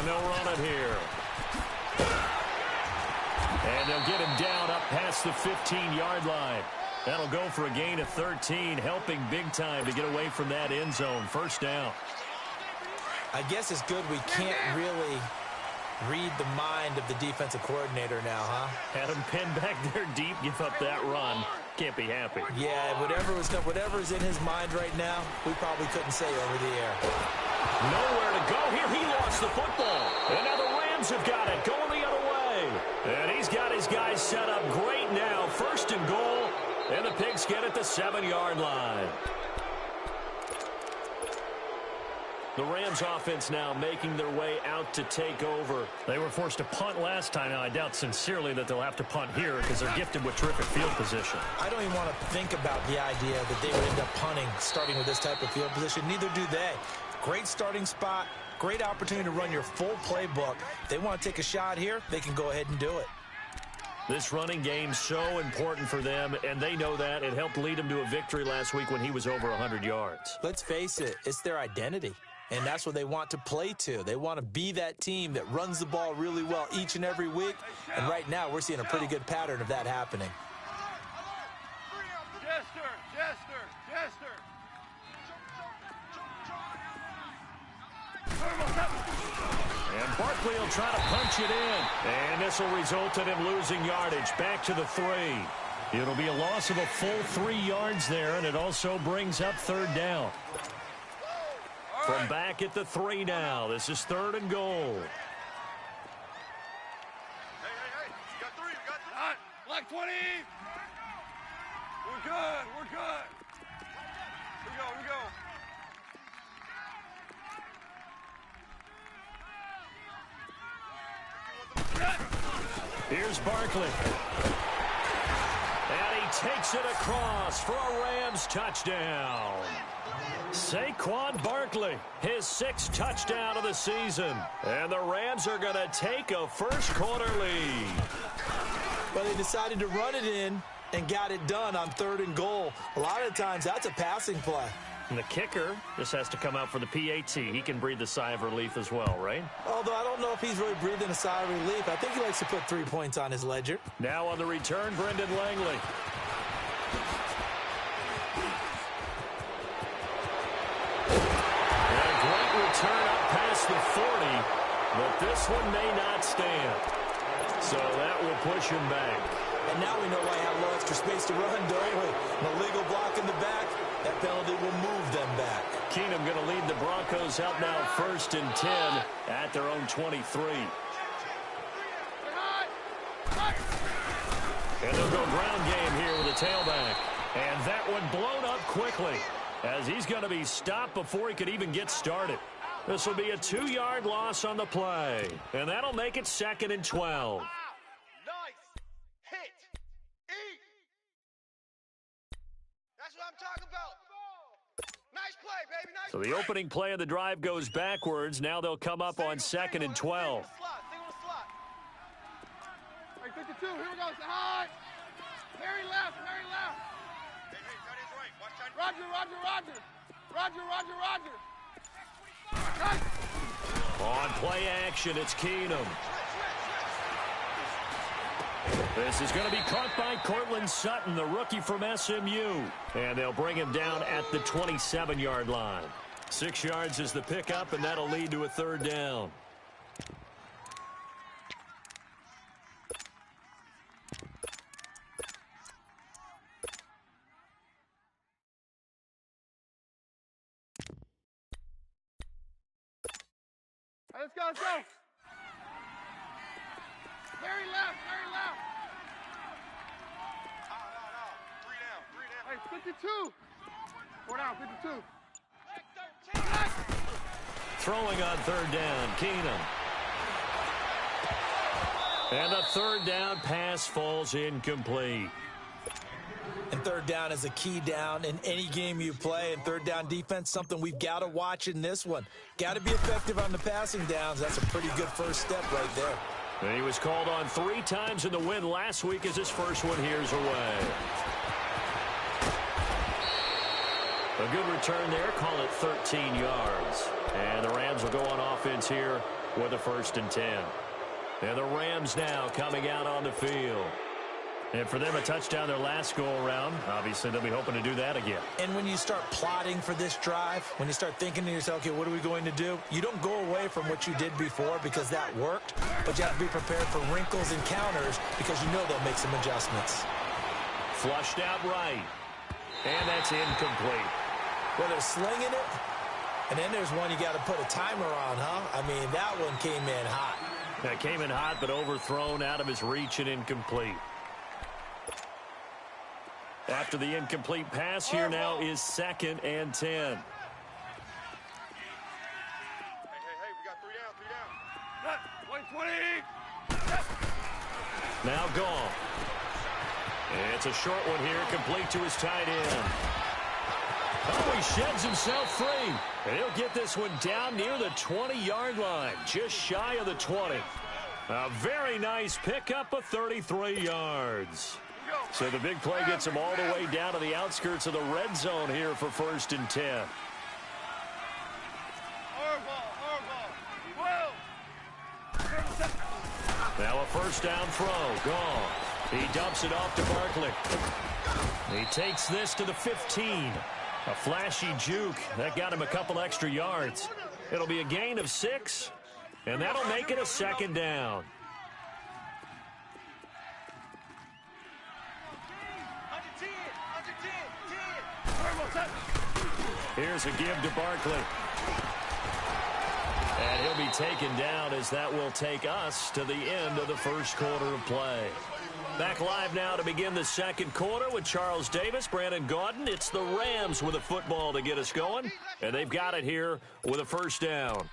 And they'll run it here. And they'll get him down up past the 15-yard line. That'll go for a gain of 13, helping big time to get away from that end zone. First down. I guess it's good we can't really read the mind of the defensive coordinator now, huh? Had him pinned back there deep, give up that run. Can't be happy. Yeah, whatever's in his mind right now, we probably couldn't say over the air. Nowhere to go here. He lost the football. And now the Rams have got it, going the other way. And he's got his guys set up great now. First and goal, and the Pigskin at the 7-yard line. The Rams offense now making their way out to take over. They were forced to punt last time. Now, I doubt sincerely that they'll have to punt here because they're gifted with terrific field position. I don't even want to think about the idea that they would end up punting starting with this type of field position. Neither do they. Great starting spot, great opportunity to run your full playbook. If they want to take a shot here, they can go ahead and do it. This running game so important for them, and they know that. It helped lead them to a victory last week when he was over 100 yards. Let's face it, it's their identity. And that's what they want to play to. They want to be that team that runs the ball really well each and every week. And right now, we're seeing a pretty good pattern of that happening. And Barkley will try to punch it in. And this will result in him losing yardage. Back to the 3. It'll be a loss of a full 3 yards there, and it also brings up third down. From back at the 3 now. This is 3rd and goal. Hey. You got 3. You got 3. All right. Black 20. We're good. Here we go. Here's Barkley. And he takes it across for a Rams touchdown. Saquon Barkley, his 6th touchdown of the season. And the Rams are going to take a first-quarter lead. Well, they decided to run it in and got it done on 3rd and goal. A lot of times, that's a passing play. And the kicker just has to come out for the PAT. He can breathe a sigh of relief as well, right? Although I don't know if he's really breathing a sigh of relief. I think he likes to put 3 points on his ledger. Now on the return, Brendan Langley. Turn up past the 40, but this one may not stand. So that will push him back. And now we know why he had a little extra space to run, don't we? An illegal block in the back. That penalty will move them back. Keenum going to lead the Broncos out now 1st and 10 at their own 23. And they'll go ground game here with a tailback. And that one blown up quickly as he's going to be stopped before he could even get started. This will be a 2-yard loss on the play. And that'll make it 2nd and 12. Nice hit. Eat. That's what I'm talking about. Nice play, baby. Nice So the opening play of the drive goes backwards. Now they'll come up on 2nd and 12. Hey, 52. Here we go. Say hi. Harry left. Hey, tight end's right. Watch tight end. Roger. On play action, it's Keenum. This is going to be caught by Cortland Sutton, the rookie from SMU. And they'll bring him down at the 27-yard line. 6 yards is the pickup, and that'll lead to a 3rd down. Let's go. Harry left. No. 3 down. Hey, 52. 4 down, 52. Throwing on 3rd down, Keenum. And the 3rd down pass falls incomplete. And 3rd down is a key down in any game you play. And 3rd down defense, something we've got to watch in this one. Got to be effective on the passing downs. That's a pretty good first step right there. And he was called on 3 times in the win last week as his first one here's away. A good return there. Call it 13 yards. And the Rams will go on offense here with a 1st and 10. And the Rams now coming out on the field. And for them, a touchdown their last go-around. Obviously, they'll be hoping to do that again. And when you start plotting for this drive, when you start thinking to yourself, okay, what are we going to do? You don't go away from what you did before because that worked, but you have to be prepared for wrinkles and counters because you know they'll make some adjustments. Flushed out right. And that's incomplete. Well, they're slinging it, and then there's one you got to put a timer on, huh? I mean, that one came in hot. That came in hot, but overthrown out of his reach and incomplete. After the incomplete pass, here now is 2nd and 10. Hey, we got 3 down. 20. Now gone. It's a short one here, complete to his tight end. Oh, he sheds himself free. And he'll get this one down near the 20-yard line, just shy of the 20. A very nice pickup of 33 yards. So the big play gets him all the way down to the outskirts of the red zone here for 1st and 10. Now a 1st down throw, gone. He dumps it off to Barkley. He takes this to the 15. A flashy juke. That got him a couple extra yards. It'll be a gain of 6, and that'll make it a 2nd down. Here's a give to Barkley. And he'll be taken down as that will take us to the end of the 1st quarter of play. Back live now to begin the 2nd quarter with Charles Davis, Brandon Gaudin. It's the Rams with a football to get us going, and they've got it here with a 1st down.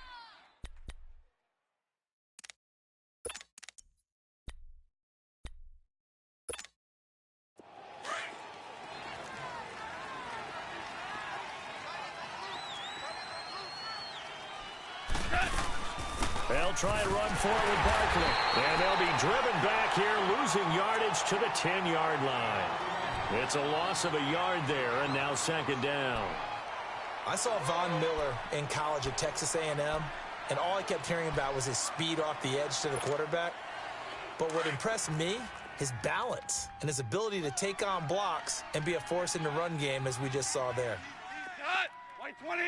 They'll try and run forward with Barkley. And they'll be driven back here, losing yardage to the 10-yard line. It's a loss of a yard there, and now 2nd down. I saw Von Miller in college at Texas A&M, and all I kept hearing about was his speed off the edge to the quarterback. But what impressed me, his balance and his ability to take on blocks and be a force in the run game, as we just saw there. Cut! 20.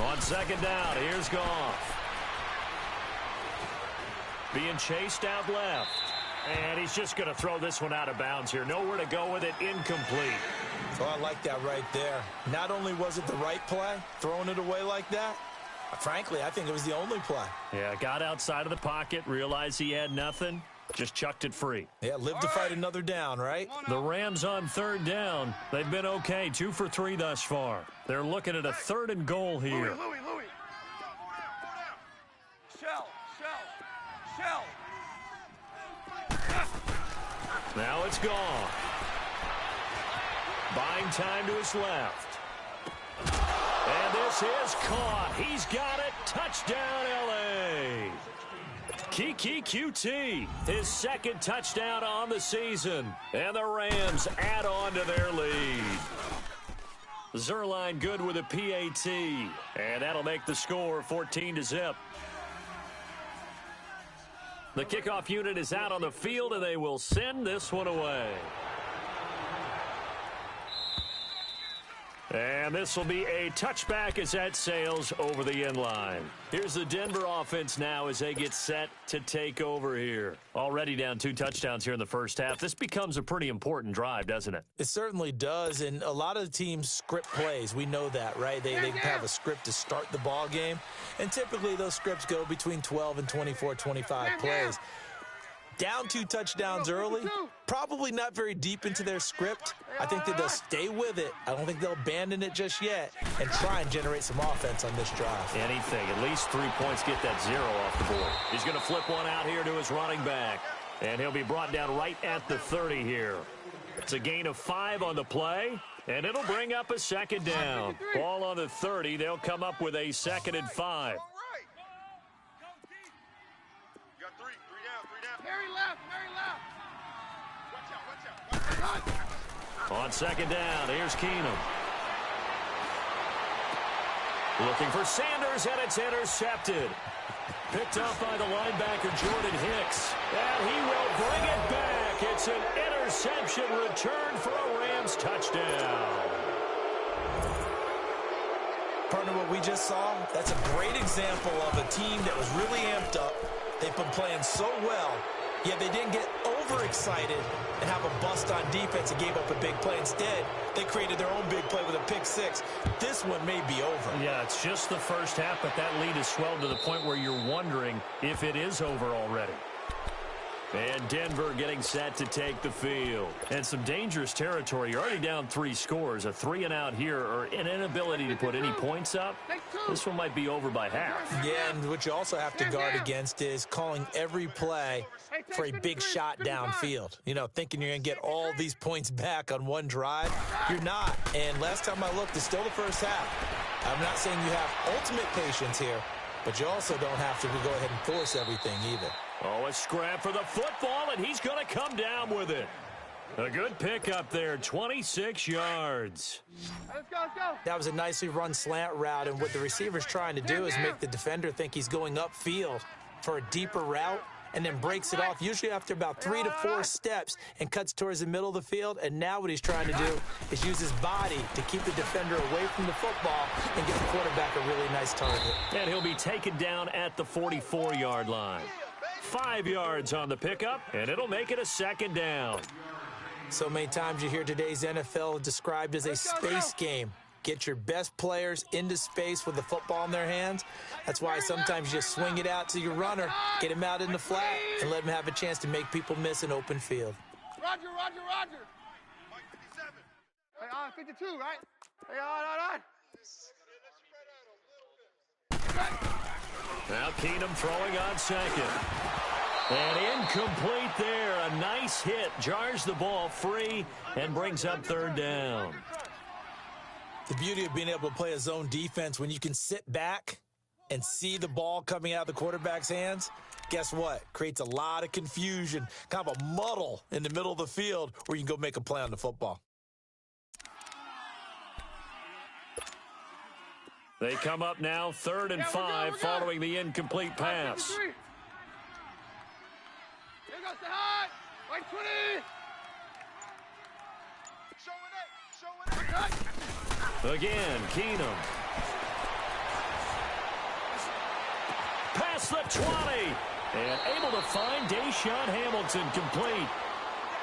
On 2nd down, here's Goff. Being chased out left. And he's just going to throw this one out of bounds here. Nowhere to go with it, incomplete. So I like that right there. Not only was it the right play, throwing it away like that, frankly, I think it was the only play. Yeah, got outside of the pocket, realized he had nothing, just chucked it free. Yeah, live to fight another down, right? The Rams on 3rd down. They've been okay, 2 for 3 thus far. They're looking at a 3rd and goal here. Louis. Shell. Now it's gone. Buying time to his left. And this is caught. He's got it. Touchdown, L.A. Kiki QT, his 2nd touchdown on the season. And the Rams add on to their lead. Zerline good with a PAT. And that'll make the score 14-0. The kickoff unit is out on the field, and they will send this one away. And this will be a touchback as that sails over the end line. Here's the Denver offense now as they get set to take over here. Already down 2 touchdowns here in the 1st half. This becomes a pretty important drive, doesn't it? It certainly does, and a lot of the teams script plays. We know that, right? They have a script to start the ball game, and typically those scripts go between 12 and 24, 25 plays. Down 2 touchdowns early, probably not very deep into their script. I think that they'll stay with it. I don't think they'll abandon it just yet and try and generate some offense on this drive. Anything, at least 3 points, get that 0 off the board. He's going to flip one out here to his running back, and he'll be brought down right at the 30 here. It's a gain of 5 on the play, and it'll bring up a 2nd down. Ball on the 30, they'll come up with a 2nd and 5. On 2nd down, here's Keenum. Looking for Sanders, and it's intercepted. Picked up by the linebacker, Jordan Hicks. And he will bring it back. It's an interception return for a Rams touchdown. Partner, what we just saw, that's a great example of a team that was really amped up. They've been playing so well, yet they didn't get overexcited and have a bust on defense and gave up a big play. Instead, they created their own big play with a pick six. This one may be over. Yeah, it's just the first half, but that lead has swelled to the point where you're wondering if it is over already. And Denver getting set to take the field. And some dangerous territory. You're already down 3 scores. A 3-and-out here, or an inability to put any points up. This one might be over by half. Yeah, and what you also have to guard against is calling every play for a big shot downfield. You know, thinking you're going to get all these points back on one drive. You're not. And last time I looked, it's still the first half. I'm not saying you have ultimate patience here, but you also don't have to go ahead and force everything either. Oh, a scrap for the football, and he's going to come down with it. A good pickup there, 26 yards. Let's go, let's go. That was a nicely run slant route, and what the receiver's trying to do is make the defender think he's going upfield for a deeper route, and then breaks it off, usually after about 3 to 4 steps, and cuts towards the middle of the field. And now what he's trying to do is use his body to keep the defender away from the football and give the quarterback a really nice target. And he'll be taken down at the 44-yard line. 5 yards on the pickup, and it'll make it a 2nd down. So many times you hear today's NFL described as a space game. Get your best players into space with the football in their hands. That's why sometimes you just swing it out to your runner, get him out in the flat, and let him have a chance to make people miss an open field. Roger. Hey, 52, right? Hey, on. Now Keenum throwing on 2nd. And incomplete there. A nice hit. Jars the ball free and brings up 3rd down. The beauty of being able to play a zone defense when you can sit back and see the ball coming out of the quarterback's hands, guess what? Creates a lot of confusion, kind of a muddle in the middle of the field where you can go make a play on the football. They come up now 3rd and 5 following the incomplete pass. Here goes the high. Right 20. Showing it. Again, Keenum. Past the 20. And able to find Deshaun Hamilton complete.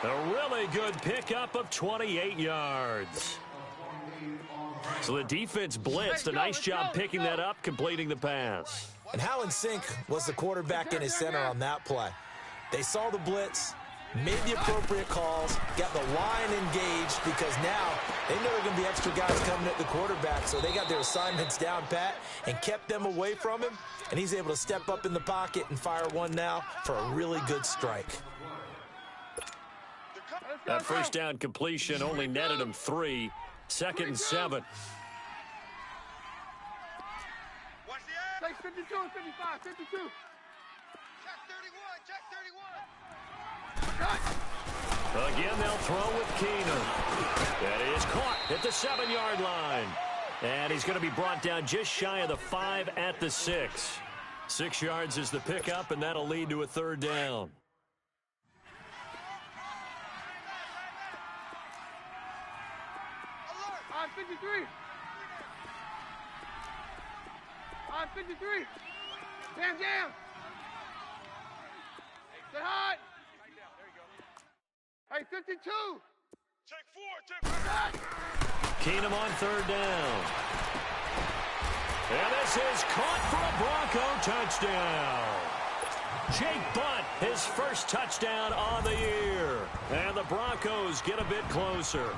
A really good pickup of 28 yards. So the defense blitzed. A nice job picking that up, completing the pass. And how in sync was the quarterback and his center on that play? They saw the blitz, made the appropriate calls, got the line engaged, because now they know there are going to be extra guys coming at the quarterback, so they got their assignments down pat and kept them away from him, and he's able to step up in the pocket and fire one now for a really good strike. That first down completion only netted him 3. 2nd and 7. Take 52 and 55, 52. Check 31. Again, they'll throw with Keenum. That is caught at the 7-yard line. And he's going to be brought down just shy of the 5 at the 6. 6 yards is the pickup, and that'll lead to a 3rd down. On 53. On 53. Jam. Say hi. Hey, 52. Check 4. Keenum on 3rd down. And this is caught for a Bronco touchdown. Jake Butt, his first touchdown on the year. And the Broncos get a bit closer.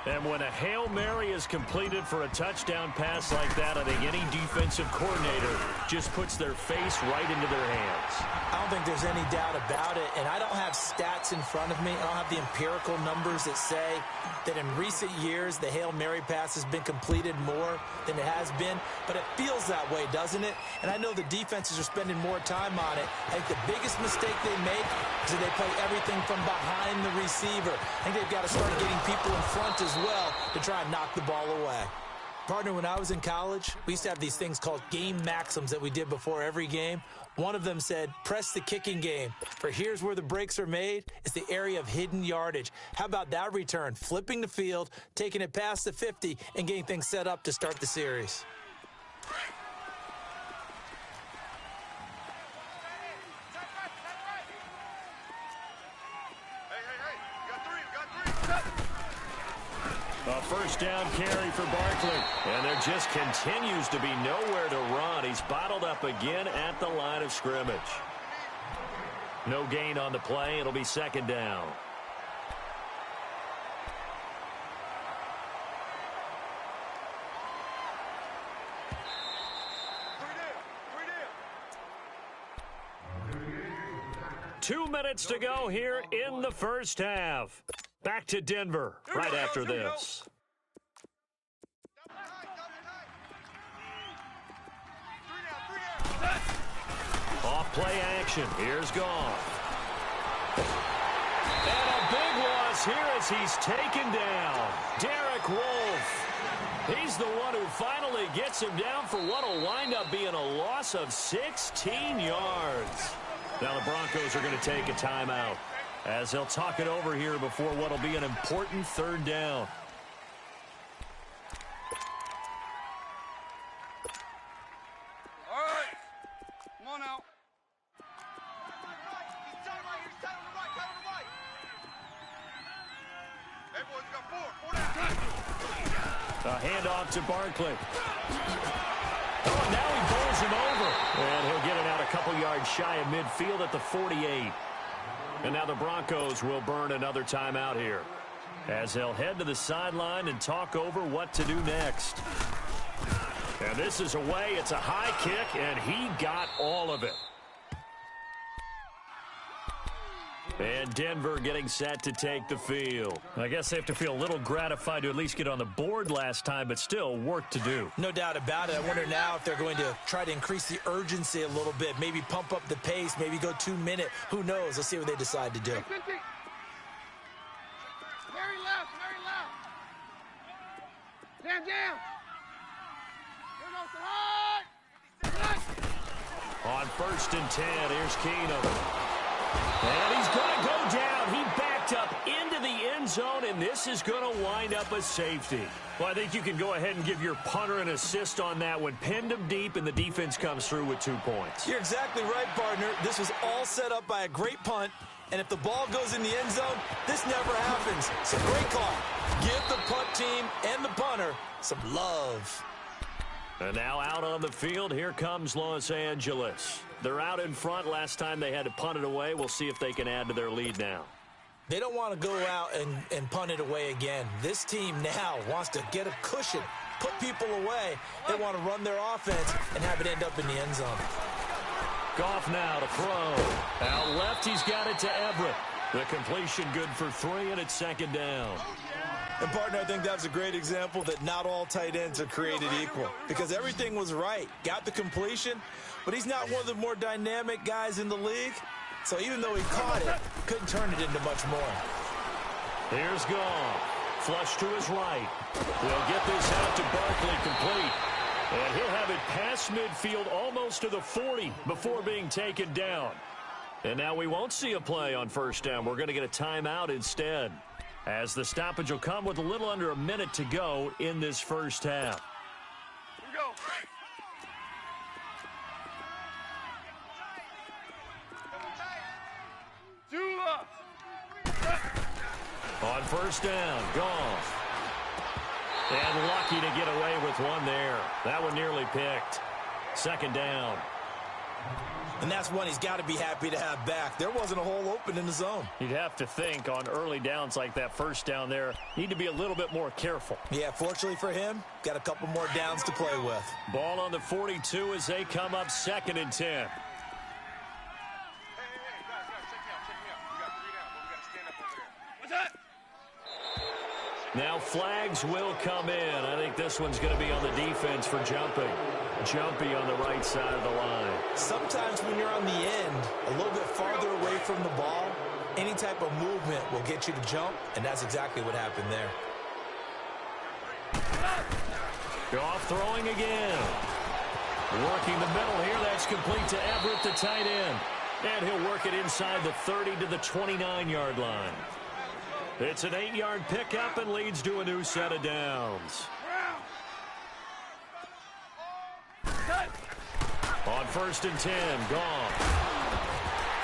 And when a Hail Mary is completed for a touchdown pass like that, I think any defensive coordinator just puts their face right into their hands. I don't think there's any doubt about it, and I don't have stats in front of me. I don't have the empirical numbers that say that in recent years the Hail Mary pass has been completed more than it has been, but it feels that way, doesn't it? And I know the defenses are spending more time on it. I think the biggest mistake they make is that they play everything from behind the receiver. I think they've got to start getting people in front as well to try and knock the ball away. Partner, when I was in college, we used to have these things called game maxims that we did before every game. One of them said, press the kicking game. For here's where the breaks are made. It's the area of hidden yardage. How about that return? Flipping the field, taking it past the 50, and getting things set up to start the series. A first down carry for Barkley. And there just continues to be nowhere to run. He's bottled up again at the line of scrimmage. No gain on the play. It'll be second down. Two minutes to go here in the first half. Back to Denver right after this. Off play action. Here's Goff. And a big loss here as he's taken down. Derek Wolfe. He's the one who finally gets him down for what will wind up being a loss of 16 yards. Now the Broncos are going to take a timeout as they'll talk it over here before what will be an important third down. All right. Come on now. Hey, boys, we got four. A handoff to Barkley. Oh, now he bowls him over. And he'll get it out a couple yards shy of midfield at the 48. And now the Broncos will burn another timeout here as they'll head to the sideline and talk over what to do next. And this is away. It's a high kick, and he got all of it. And Denver getting set to take the field. I guess they have to feel a little gratified to at least get on the board last time, but still work to do. No doubt about it. I wonder now if they're going to try to increase the urgency a little bit, maybe pump up the pace, maybe go 2 minute. Who knows? Let's see what they decide to do. Very left, very left. Jam, jam. Here goes the high. On 1st and 10, here's Keenum. And he's going to go down. He backed up into the end zone, and this is going to wind up a safety. Well, I think you can go ahead and give your punter an assist on that one. Pinned him deep, and the defense comes through with 2 points. You're exactly right, partner. This was all set up by a great punt, and if the ball goes in the end zone, this never happens. So great call. Give the punt team and the punter some love. And now out on the field, here comes Los Angeles. They're out in front. Last time they had to punt it away. We'll see if they can add to their lead now. They don't want to go out and punt it away again. This team now wants to get a cushion, put people away. They want to run their offense and have it end up in the end zone. Goff now to throw. Out left, he's got it to Everett. The completion good for 3, and it's second down. And, partner, I think that's a great example that not all tight ends are created equal because everything was right. Got the completion, but he's not one of the more dynamic guys in the league. So even though he caught it, couldn't turn it into much more. Here's Goff. Flush to his right. They'll get this out to Barkley complete. And he'll have it past midfield almost to the 40 before being taken down. And now we won't see a play on first down. We're going to get a timeout instead, as the stoppage will come with a little under a minute to go in this first half. Here we go. On first down, Goff. And lucky to get away with one there. That one nearly picked. Second down. And that's one he's got to be happy to have back. There wasn't a hole open in the zone. You'd have to think on early downs like that first down there, need to be a little bit more careful. Yeah, fortunately for him, got a couple more downs to play with. Ball on the 42 as they come up 2nd and 10. Now flags will come in. I think this one's going to be on the defense for jumping. Jumpy on the right side of the line. Sometimes when you're on the end, a little bit farther away from the ball, any type of movement will get you to jump, and that's exactly what happened there. Goff throwing again. Working the middle here. That's complete to Everett, the tight end. And he'll work it inside the 30 to the 29-yard line. It's an 8-yard pickup and leads to a new set of downs. On 1st and 10, Goff.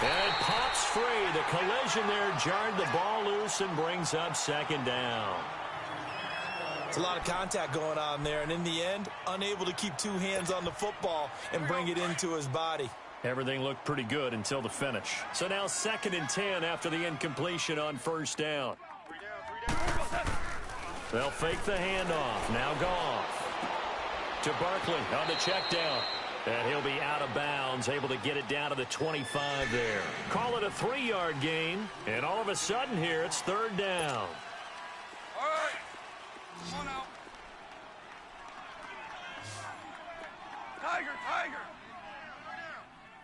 And it pops free. The collision there jarred the ball loose and brings up 2nd down. It's a lot of contact going on there, and in the end, unable to keep 2 hands on the football and bring it into his body. Everything looked pretty good until the finish. So now 2nd and 10 after the incompletion on 1st down. They'll fake the handoff. Now Goff to Barkley on the check down. And he'll be out of bounds, able to get it down to the 25 there. Call it a 3-yard gain, and all of a sudden here, it's 3rd down. All right. Come on out. Tiger, Tiger.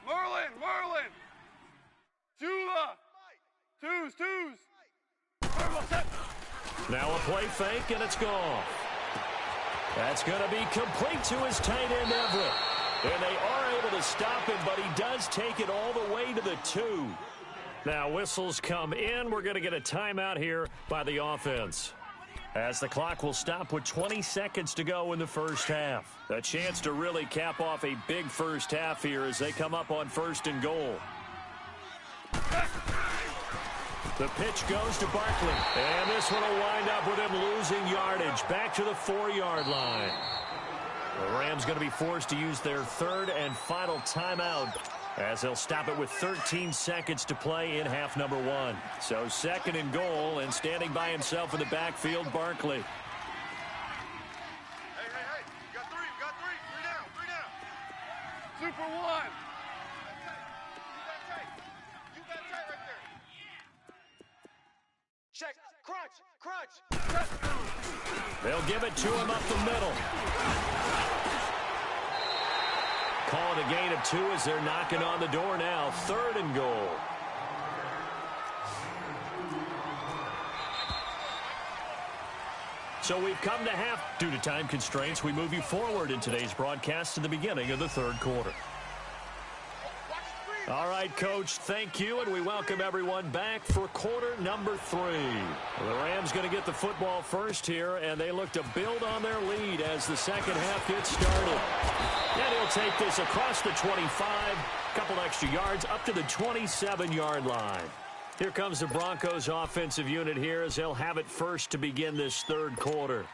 Merlin, Merlin. Jula. Twos. Merlin, set. Now a play fake, and it's gone. That's going to be complete to his tight end, Everett. And they are able to stop him, but he does take it all the way to the 2. Now whistles come in. We're going to get a timeout here by the offense, as the clock will stop with 20 seconds to go in the first half. A chance to really cap off a big first half here as they come up on 1st and goal. The pitch goes to Barkley, and this one will wind up with him losing yardage back to the 4-yard line. The Rams going to be forced to use their 3rd and final timeout, as they'll stop it with 13 seconds to play in half number 1. So 2nd and goal, and standing by himself in the backfield, Barkley. Hey, you got 3, three down. Super 1. You got tight right there. Check, crunch. They'll give it to him up the middle. Call it a gain of 2 as they're knocking on the door now. 3rd and goal. So we've come to half. Due to time constraints, we move you forward in today's broadcast to the beginning of the 3rd quarter. All right, Coach, thank you, and we welcome everyone back for quarter number 3. The Rams going to get the football first here, and they look to build on their lead as the second half gets started. And he'll take this across the 25, couple extra yards, up to the 27-yard line. Here comes the Broncos offensive unit here as they'll have it first to begin this 3rd quarter.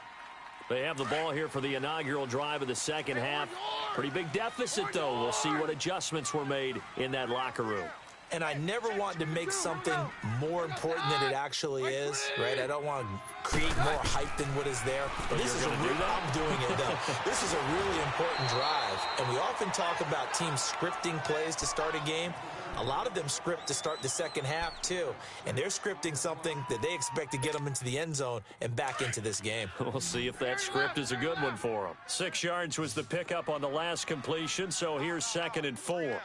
They have the ball here for the inaugural drive of the second half. Pretty big deficit, though. We'll see what adjustments were made in that locker room. And I never want to make something more important than it actually is, right? I don't want to create more hype than what is there. But this is I'm doing it, though. This is a really important drive. And we often talk about teams scripting plays to start a game. A lot of them script to start the second half, too. And they're scripting something that they expect to get them into the end zone and back into this game. We'll see if that script is a good one for them. 6 yards was the pickup on the last completion, so here's 2nd and 4. Hey,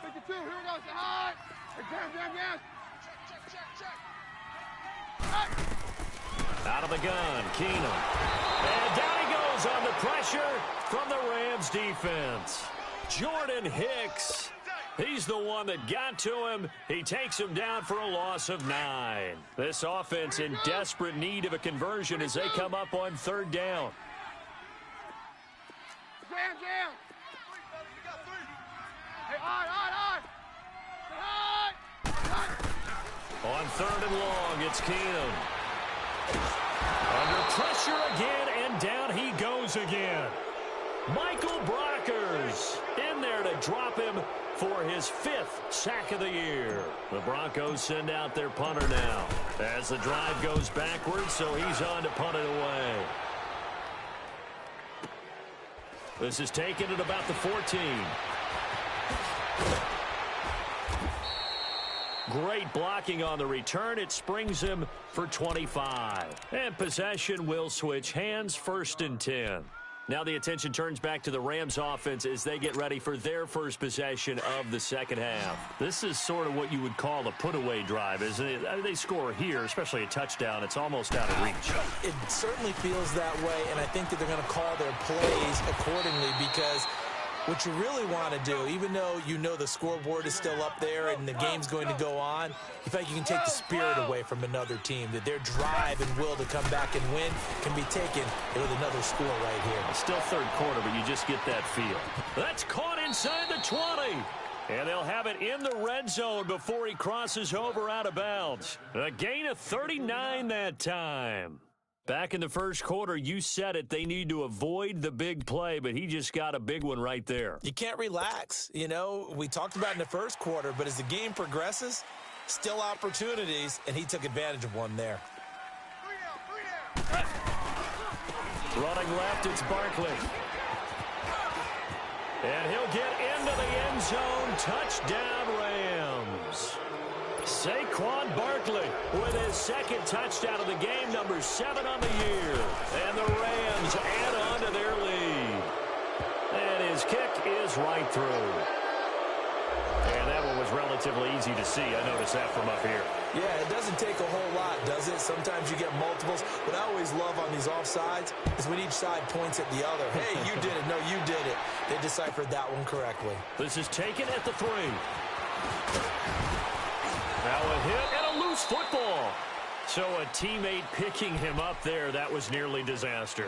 52, here we go, say hi. Hey, check. Out of the gun, Keenum. And down he goes on the pressure from the Rams defense. Jordan Hicks. He's the one that got to him. He takes him down for a loss of 9. This offense in desperate need of a conversion as they come up on 3rd down. Jam. Hey, aye. On 3rd and long, it's Keenum. Under pressure again, and down he goes again. Michael Brockers in there to drop him for his 5th sack of the year. The Broncos send out their punter now as the drive goes backwards, so he's on to punt it away. This is taken at about the 14. Great blocking on the return. It springs him for 25. And possession will switch hands, 1st and 10. Now the attention turns back to the Rams offense as they get ready for their first possession of the second half. This is sort of what you would call a put-away drive, isn't it? I mean, they score here, especially a touchdown. It's almost out of reach. It certainly feels that way, and I think that they're going to call their plays accordingly because what you really want to do, even though you know the scoreboard is still up there and the game's going to go on, you feel like you can take the spirit away from another team, that their drive and will to come back and win can be taken with another score right here. Still third quarter, but you just get that feel. That's caught inside the 20. And they'll have it in the red zone before he crosses over out of bounds. A gain of 39 that time. Back in the first quarter, you said it, they need to avoid the big play, but he just got a big one right there. You can't relax. You know, we talked about it in the first quarter, but as the game progresses, still opportunities, and he took advantage of one there. Running left, it's Barkley. And he'll get into the end zone. Touchdown, Rams. Saquon Barkley with his second touchdown of the game, number 7 on the year. And the Rams add on to their lead. And his kick is right through. And that one was relatively easy to see. I noticed that from up here. Yeah, it doesn't take a whole lot, does it? Sometimes you get multiples. What I always love on these offsides is when each side points at the other. Hey, you did it. No, you did it. They deciphered that one correctly. This is taken at the 3. Now a hit and a loose football. So a teammate picking him up there, that was nearly disaster.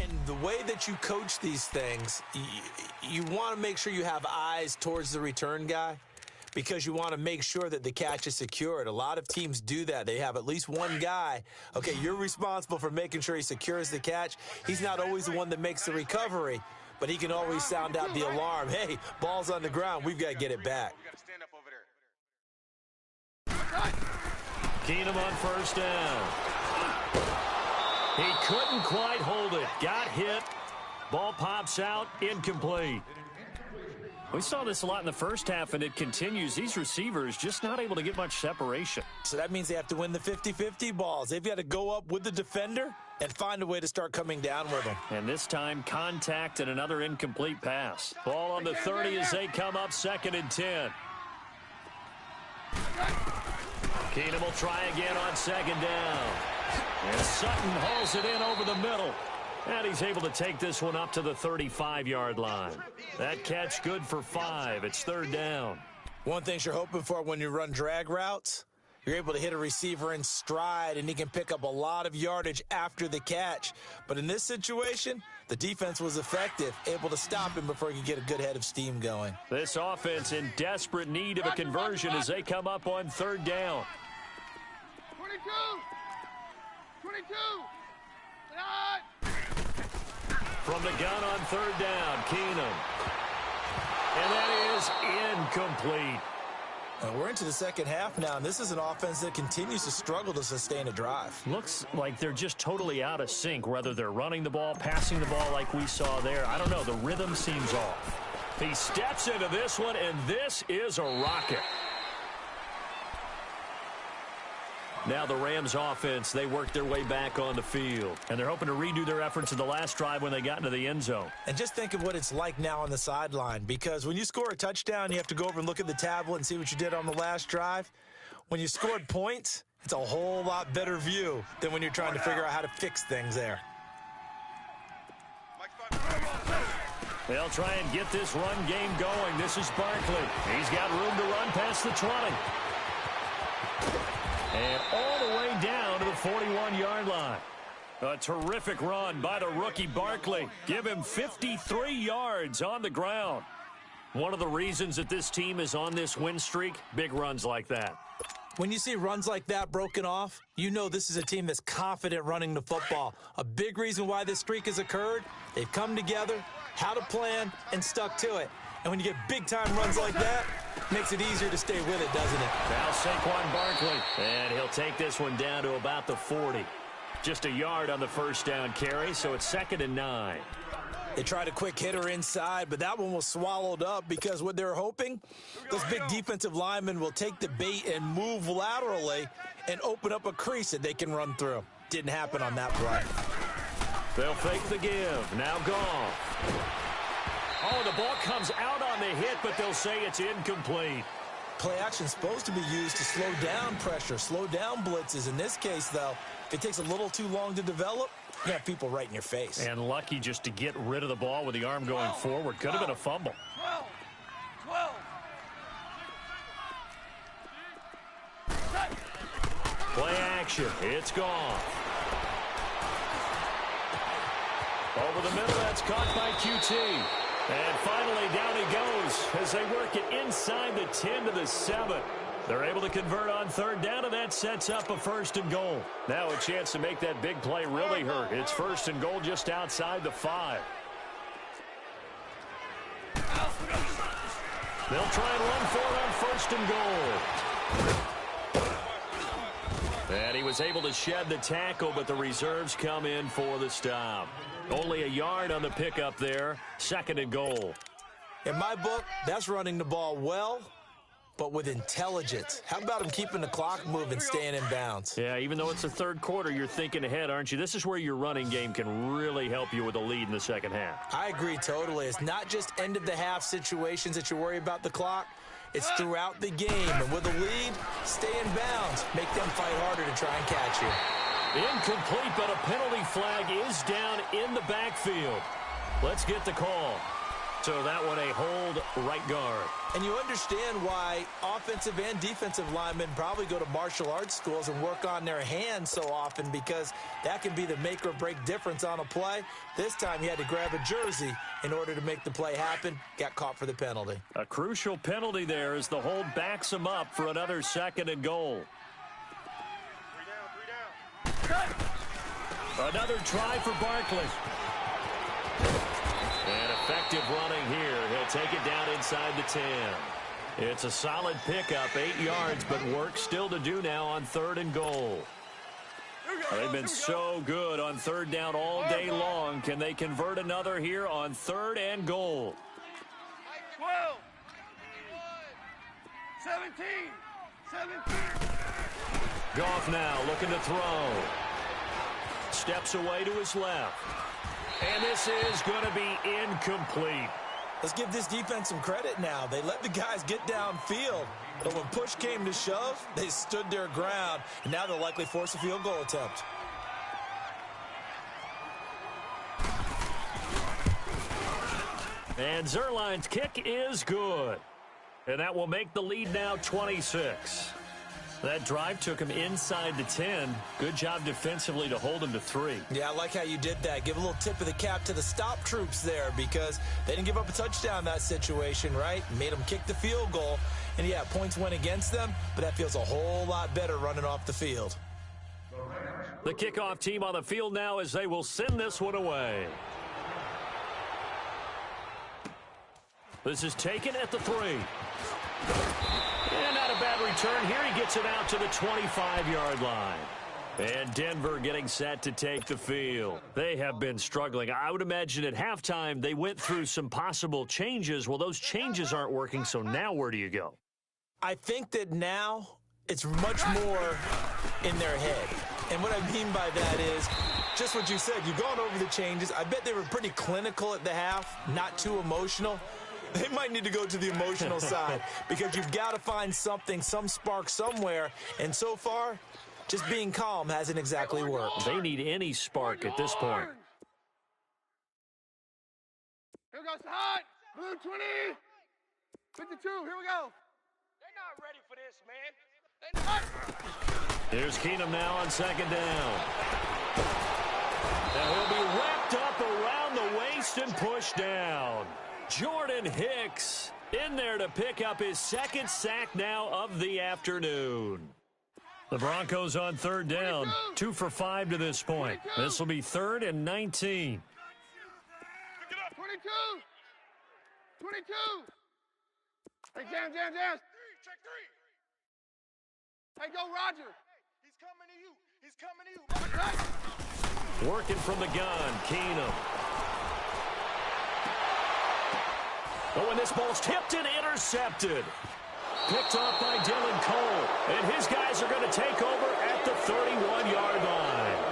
And the way that you coach these things, you want to make sure you have eyes towards the return guy because you want to make sure that the catch is secured. A lot of teams do that. They have at least one guy. Okay, you're responsible for making sure he secures the catch. He's not always the one that makes the recovery, but he can always sound out the alarm. Hey, ball's on the ground. We've got to get it back. Keenum on first down. He couldn't quite hold it. Got hit. Ball pops out. Incomplete. We saw this a lot in the first half, and it continues. These receivers just not able to get much separation. So that means they have to win the 50-50 balls. They've got to go up with the defender and find a way to start coming down with them. And this time, contact and another incomplete pass. Ball on the 30 as they come up 2nd and 10. Keenum will try again on 2nd down. And Sutton hauls it in over the middle. And he's able to take this one up to the 35-yard line. That catch good for 5. It's 3rd down. One thing you're hoping for when you run drag routes, you're able to hit a receiver in stride, and he can pick up a lot of yardage after the catch. But in this situation, the defense was effective, able to stop him before he could get a good head of steam going. This offense in desperate need of a conversion as they come up on 3rd down. 22! 22! From the gun on 3rd down, Keenum. And that is incomplete. We're into the second half now, and this is an offense that continues to struggle to sustain a drive. Looks like they're just totally out of sync, whether they're running the ball, passing the ball like we saw there. I don't know. The rhythm seems off. He steps into this one, and this is a rocket. Now the Rams offense, they work their way back on the field. And they're hoping to redo their efforts in the last drive when they got into the end zone. And just think of what it's like now on the sideline. Because when you score a touchdown, you have to go over and look at the tablet and see what you did on the last drive. When you scored points, it's a whole lot better view than when you're trying to figure out how to fix things there. They'll try and get this run game going. This is Barkley. He's got room to run past the 20. And all the way down to the 41-yard line. A terrific run by the rookie Barkley. Give him 53 yards on the ground. One of the reasons that this team is on this win streak, big runs like that. When you see runs like that broken off, you know this is a team that's confident running the football. A big reason why this streak has occurred, they've come together, had a plan, and stuck to it. And when you get big-time runs like that, it makes it easier to stay with it, doesn't it? Now Saquon Barkley, and he'll take this one down to about the 40. Just a yard on the first down carry, so it's 2nd and 9. They tried a quick hitter inside, but that one was swallowed up because what they're hoping, those big defensive linemen will take the bait and move laterally and open up a crease that they can run through. Didn't happen on that play. They'll fake the give. Now Goff. Oh, the ball comes out on the hit, but they'll say it's incomplete. Play action is supposed to be used to slow down pressure, slow down blitzes. In this case, though, if it takes a little too long to develop, you have people right in your face. And lucky just to get rid of the ball with the arm going forward. Could have been a fumble. 12. Play action. It's gone. Over the middle, that's caught by QT. And finally, down he goes as they work it inside the 10 to the 7. They're able to convert on 3rd down, and that sets up a 1st and goal. Now a chance to make that big play really hurt. It's 1st and goal just outside the 5. They'll try and run for it on 1st and goal. And he was able to shed the tackle, but the reserves come in for the stop. Only a yard on the pickup there. 2nd and goal. In my book, that's running the ball well, but with intelligence. How about him keeping the clock moving, staying in bounds? Yeah, even though it's the 3rd quarter, you're thinking ahead, aren't you? This is where your running game can really help you with a lead in the 2nd half. I agree totally. It's not just end-of-the-half situations that you worry about the clock. It's throughout the game. And with a lead, stay in bounds. Make them fight harder to try and catch you. Incomplete, but a penalty flag is down in the backfield. Let's get the call. So that one a hold right guard. And you understand why offensive and defensive linemen probably go to martial arts schools and work on their hands so often, because that can be the make or break difference on a play. This time he had to grab a jersey in order to make the play happen. Got caught for the penalty. A crucial penalty there as the hold backs him up for another 2nd and goal. 3 down. Another try for Barkley. And effective running here. He'll take it down inside the 10. It's a solid pickup, 8 yards, but work still to do now on 3rd and goal. They've been so good on 3rd down all day long. Can they convert another here on 3rd and goal? 12. 17. Goff now looking to throw. Steps away to his left. And this is going to be incomplete. Let's give this defense some credit now. They let the guys get downfield, but when push came to shove, they stood their ground, and now they'll likely force a field goal attempt. And Zerline's kick is good. And that will make the lead now 26. That drive took him inside the 10. Good job defensively to hold him to 3. Yeah, I like how you did that. Give a little tip of the cap to the stop troops there, because they didn't give up a touchdown in that situation, right? Made them kick the field goal. And, yeah, points went against them, but that feels a whole lot better running off the field. The kickoff team on the field now as they will send this one away. This is taken at the 3. And not a bad return here. He gets it out to the 25-yard line. And Denver getting set to take the field. They have been struggling. I would imagine at halftime they went through some possible changes. Well, those changes aren't working, so now where do you go? I think that now it's much more in their head. And what I mean by that is just what you said. You've gone over the changes. I bet they were pretty clinical at the half, not too emotional. They might need to go to the emotional side, because you've got to find something, some spark somewhere. And so far, just being calm hasn't exactly worked. They need any spark at this point. Here goes the hot. Blue 20. 52. Here we go. They're not ready for this, man. They're not. Here's Keenum now on 2nd down. And he'll be wrapped up around the waist and pushed down. Jordan Hicks In there to pick up his second sack now of the afternoon. The Broncos on third down, 2 for 5 to this point. This will be 3rd and 19. 22. 22. Hey, Jam. Check 3. Hey, go, Roger. He's coming to you. Working from the gun, Keenum. Oh, and this ball's tipped and intercepted. Picked off by Dylan Cole. And his guys are going to take over at the 31-yard line.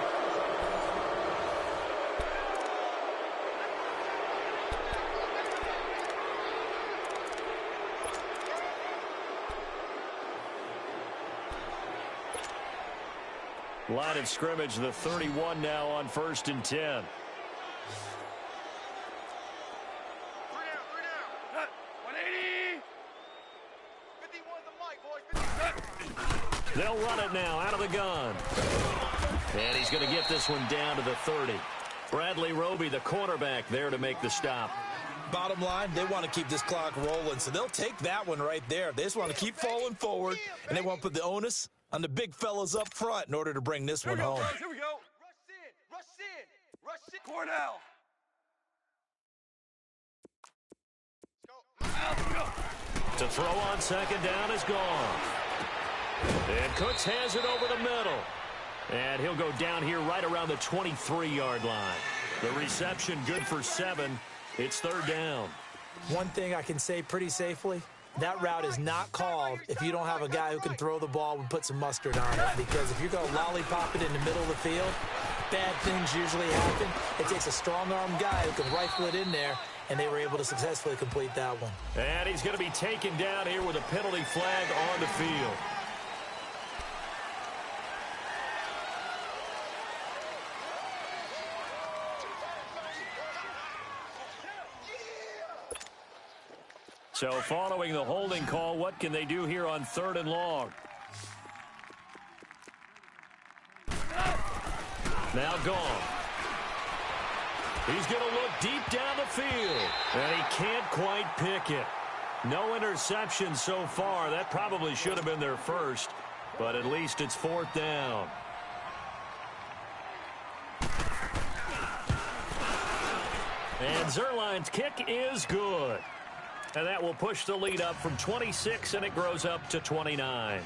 Line of scrimmage, the 31 now on 1st and 10. They'll run it now out of the gun. And he's going to get this one down to the 30. Bradley Roby, the cornerback, there to make the stop. Bottom line, they want to keep this clock rolling, so they'll take that one right there. They just want to keep falling forward, and they want to put the onus on the big fellas up front in order to bring this one home. Here we go. Rush in. Cornell. To throw on second down is gone. And Cooks has it over the middle. And he'll go down here right around the 23-yard line. The reception good for 7. It's 3rd down. One thing I can say pretty safely, that route is not called if you don't have a guy who can throw the ball and put some mustard on it. Because if you're going to lollipop it in the middle of the field, bad things usually happen. It takes a strong-arm guy who can rifle it in there, and they were able to successfully complete that one. And he's going to be taken down here with a penalty flag on the field. So following the holding call, what can they do here on 3rd and long? Now gone. He's going to look deep down the field, and he can't quite pick it. No interception so far. That probably should have been their first, but at least it's 4th down. And Zerline's kick is good. And that will push the lead up from 26, and it grows up to 29.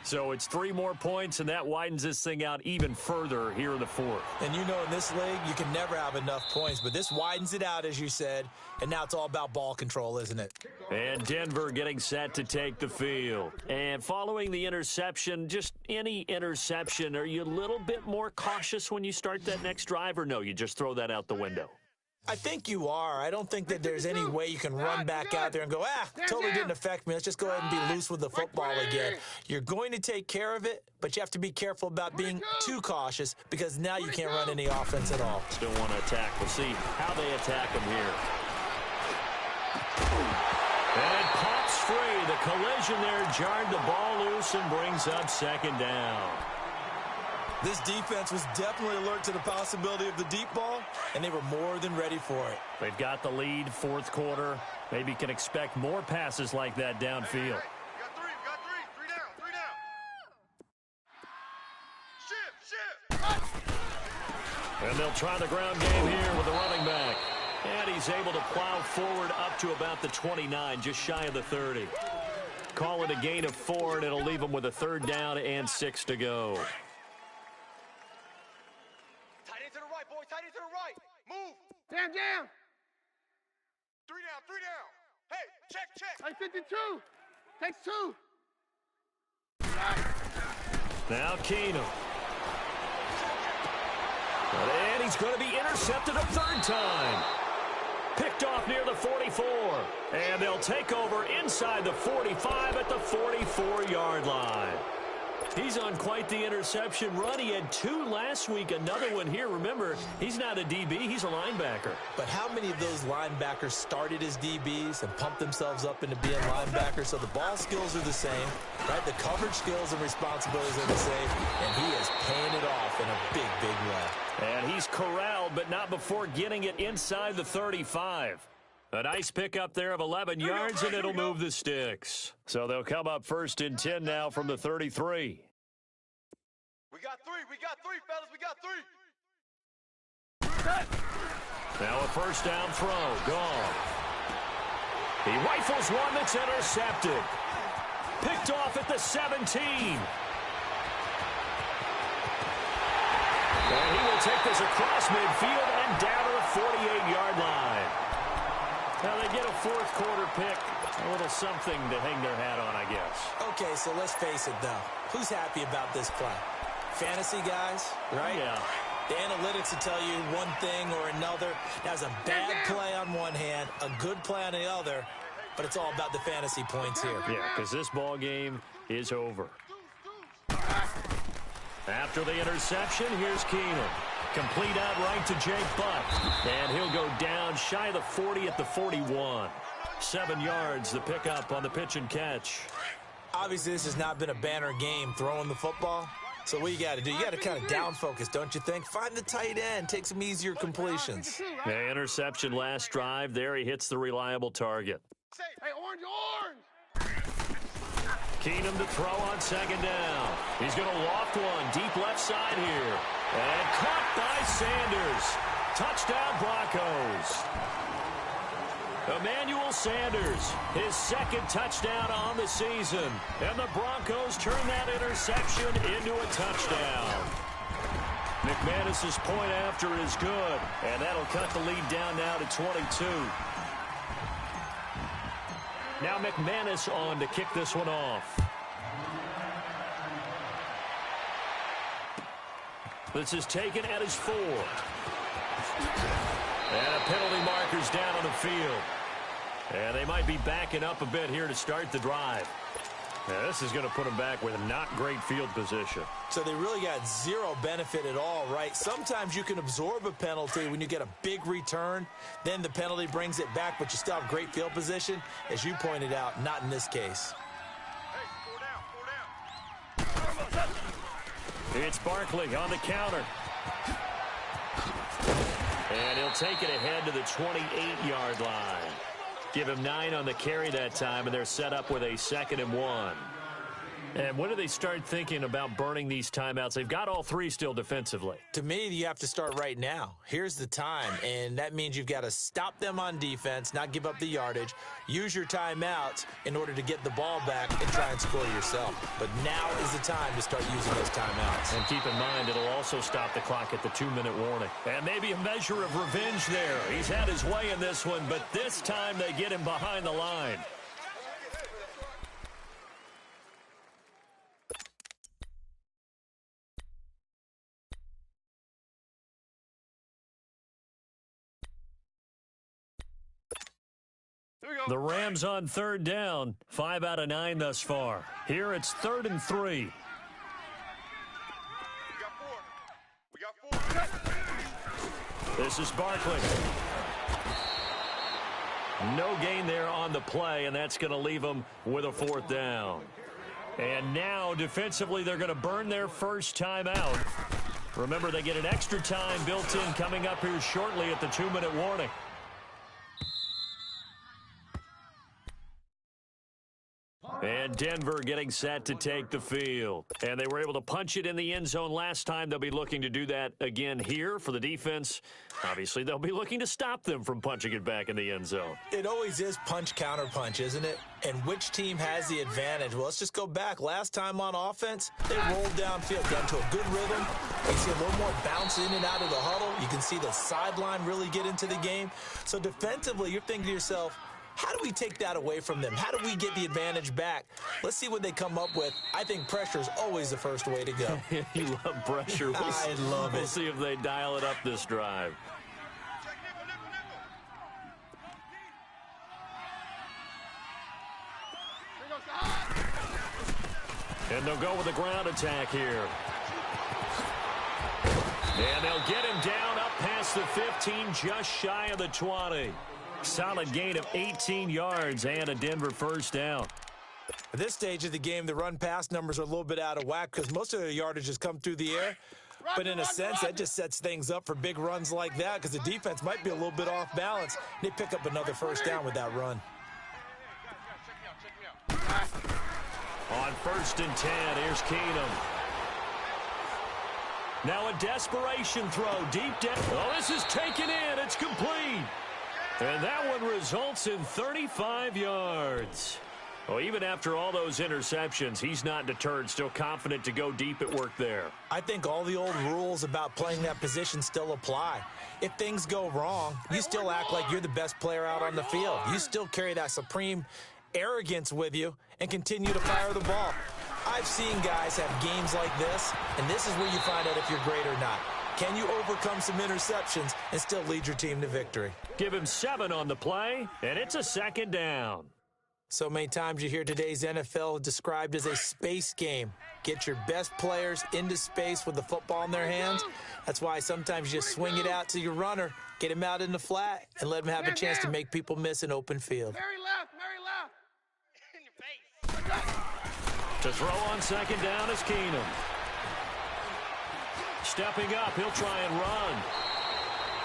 So it's 3 more points, and that widens this thing out even further here in the 4th. And you know in this league, you can never have enough points, but this widens it out, as you said, and now it's all about ball control, isn't it? And Denver getting set to take the field. And following the interception, just any interception, are you a little bit more cautious when you start that next drive, or no, you just throw that out the window? I think you are. I don't think that there's any way you can run back out there and go, totally didn't affect me. Let's just go ahead and be loose with the football again. You're going to take care of it, but you have to be careful about being too cautious because now you can't run any offense at all. Still want to attack. We'll see how they attack him here. And pops free. The collision there jarred the ball loose and brings up 2nd down. This defense was definitely alert to the possibility of the deep ball, and they were more than ready for it. They've got the lead, 4th quarter. Maybe can expect more passes like that downfield. We got 3. Three down. Shift. And they'll try the ground game here with the running back. And he's able to plow forward up to about the 29, just shy of the 30. Call it a gain of 4, and it'll leave him with a 3rd down and 6 to go. Tight end to the right. Move. Jam. 3 down. Hey, check. Hey, 52. Takes 2. Now Keenum. And he's going to be intercepted a 3rd time. Picked off near the 44. And they'll take over inside the 45 at the 44-yard line. He's on quite the interception run. He had 2 last week, another one here. Remember, he's not a DB, he's a linebacker. But how many of those linebackers started as DBs and pumped themselves up into being linebackers? So the ball skills are the same, right? The coverage skills and responsibilities are the same, and he is paying it off in a big, big way. And he's corralled, but not before getting it inside the 35. A nice pickup there of 11 yards, and it'll move the sticks. So they'll come up 1st and 10 now from the 33. We got three, fellas. We got three. Now a first down throw. Gone. He rifles one that's intercepted. Picked off at the 17. And he will take this across midfield and down to the 48-yard line. Now they get a fourth quarter pick. A little something to hang their hat on, I guess. Okay, so let's face it, though. Who's happy about this play? Fantasy guys, right? Yeah. The analytics will tell you one thing or another. That's a bad play on one hand, a good play on the other, but it's all about the fantasy points here. Yeah, because this ball game is over. After the interception, here's Keenan. Complete out right to Jake Buck. And he'll go down shy of the 40 at the 41. 7 yards, the pickup on the pitch and catch. Obviously, this has not been a banner game throwing the football. So what you got to do, you got to kind of down focus, don't you think? Find the tight end, take some easier completions. The interception last drive. There he hits the reliable target. Hey, orange. Keenum to throw on 2nd down. He's going to loft one deep left side here. And caught by Sanders. Touchdown Broncos. Emmanuel Sanders, his 2nd touchdown on the season. And the Broncos turn that interception into a touchdown. McManus's point after is good. And that'll cut the lead down now to 22. Now McManus on to kick this one off. This is taken at his 4. And a penalty marker's down on the field. And they might be backing up a bit here to start the drive. Now, this is going to put them back with not great field position. So they really got zero benefit at all, right? Sometimes you can absorb a penalty when you get a big return. Then the penalty brings it back, but you still have great field position. As you pointed out, not in this case. It's Barkley on the counter. And he'll take it ahead to the 28-yard line. Give him 9 on the carry that time, and they're set up with a 2nd and 1. And when do they start thinking about burning these timeouts? They've got all 3 still defensively. To me, you have to start right now. Here's the time, and that means you've got to stop them on defense, not give up the yardage, use your timeouts in order to get the ball back and try and score yourself. But now is the time to start using those timeouts. And keep in mind, it'll also stop the clock at the 2-minute warning. And maybe a measure of revenge there. He's had his way in this one, but this time they get him behind the line. The Rams on 3rd down. 5 out of 9 thus far. Here it's 3rd and 3. We got 4. This is Barkley. No gain there on the play, and that's going to leave them with a 4th down. And now, defensively, they're going to burn their first timeout. Remember, they get an extra time built in coming up here shortly at the 2-minute warning. And Denver getting set to take the field. And they were able to punch it in the end zone last time. They'll be looking to do that again here for the defense. Obviously, they'll be looking to stop them from punching it back in the end zone. It always is punch-counter-punch, isn't it? And which team has the advantage? Well, let's just go back. Last time on offense, they rolled downfield, got into a good rhythm. You see a little more bounce in and out of the huddle. You can see the sideline really get into the game. So defensively, you're thinking to yourself, how do we take that away from them? How do we get the advantage back? Let's see what they come up with. I think pressure is always the first way to go. You love pressure. I love it. We'll see if they dial it up this drive. And they'll go with a ground attack here. And they'll get him down up past the 15, just shy of the 20. Solid gain of 18 yards and a Denver first down. At this stage of the game, the run-pass numbers are a little bit out of whack because most of the yardage has come through the air. But in a sense, that just sets things up for big runs like that because the defense might be a little bit off balance. They pick up another first down with that run. On 1st and 10, here's Keenum. Now a desperation throw deep down. Oh, this is taken in. It's complete. And that one results in 35 yards. Well, even after all those interceptions, he's not deterred, still confident to go deep at work there. I think all the old rules about playing that position still apply. If things go wrong, you still act like you're the best player out on the field. You still carry that supreme arrogance with you and continue to fire the ball. I've seen guys have games like this, and this is where you find out if you're great or not. Can you overcome some interceptions and still lead your team to victory? Give him 7 on the play, and it's a 2nd down. So many times you hear today's NFL described as a space game. Get your best players into space with the football in their hands. That's why sometimes you just swing it out to your runner, get him out in the flat, and let him have a chance to make people miss an open field. Mary left. In your face. To throw on 2nd down is Keenum. Stepping up, he'll try and run.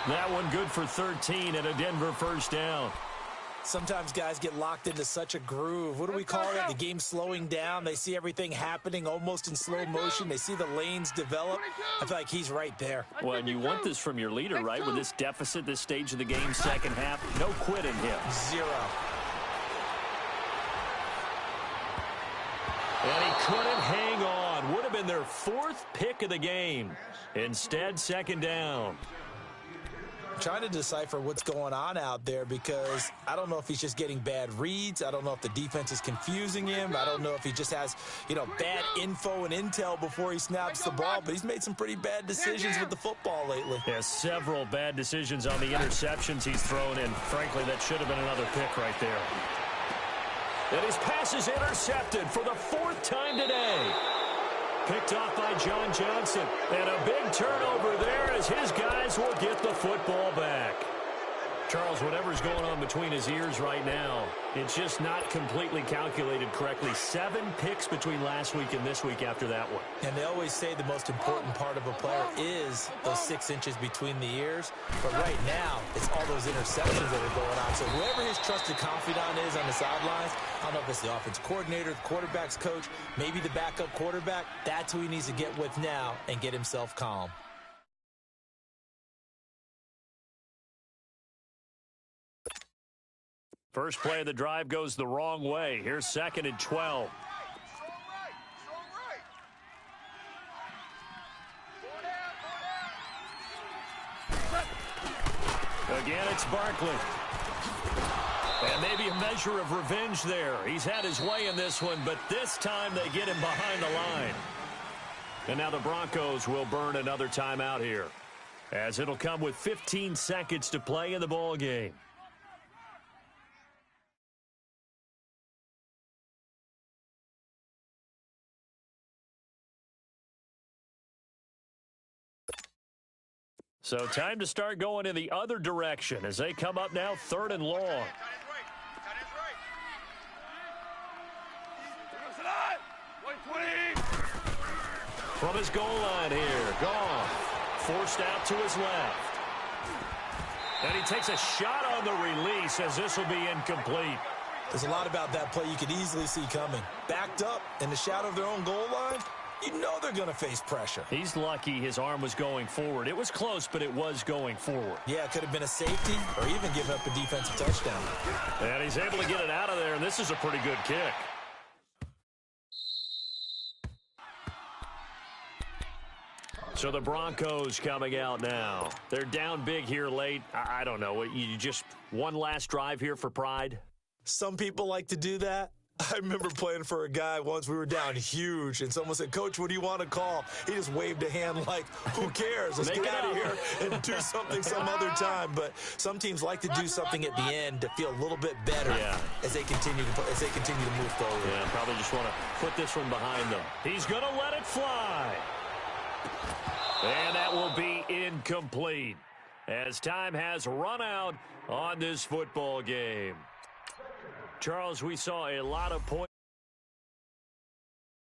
That one good for 13 and a Denver first down. Sometimes guys get locked into such a groove. What do we call it? The game slowing down. They see everything happening almost in slow motion. They see the lanes develop. I feel like he's right there. Well, and you want this from your leader, right? With this deficit, this stage of the game, second half, no quitting him. 0. And he couldn't hang on. Would have been their 4th pick of the game. Instead, 2nd down. Trying to decipher what's going on out there because I don't know if he's just getting bad reads. I don't know if the defense is confusing him. I don't know if he just has, bad info and intel before he snaps the ball. But he's made some pretty bad decisions with the football lately. Yeah, several bad decisions on the interceptions he's thrown in. Frankly, that should have been another pick right there. And his pass is intercepted for the 4th time today. Picked off by John Johnson. And a big turnover there as his guys will get the football back. Charles, whatever's going on between his ears right now, it's just not completely calculated correctly. 7 picks between last week and this week after that one. And they always say the most important part of a player is those 6 inches between the ears. But right now, it's all those interceptions that are going on. So whoever his trusted confidant is on the sidelines, I don't know if it's the offense coordinator, the quarterback's coach, maybe the backup quarterback, that's who he needs to get with now and get himself calm. First play of the drive goes the wrong way. Here's 2nd and 12. Again, it's Barkley. And maybe a measure of revenge there. He's had his way in this one, but this time they get him behind the line. And now the Broncos will burn another timeout here, as it'll come with 15 seconds to play in the ball game. So time to start going in the other direction as they come up now 3rd and long. From his goal line here, gone. Forced out to his left. And he takes a shot on the release as this will be incomplete. There's a lot about that play you could easily see coming. Backed up in the shadow of their own goal line, you know they're going to face pressure. He's lucky his arm was going forward. It was close, but it was going forward. Yeah, it could have been a safety or even given up a defensive touchdown. And he's able to get it out of there, and this is a pretty good kick. So the Broncos coming out now. They're down big here late. I don't know. You just one last drive here for pride? Some people like to do that. I remember playing for a guy once. We were down huge, and someone said, "Coach, what do you want to call?" He just waved a hand like, who cares? Let's get out of here and do something some other time. But some teams like to do something at the end to feel a little bit better as they continue to move forward. Yeah, probably just want to put this one behind them. He's going to let it fly. And that will be incomplete as time has run out on this football game. Charles, we saw a lot of points.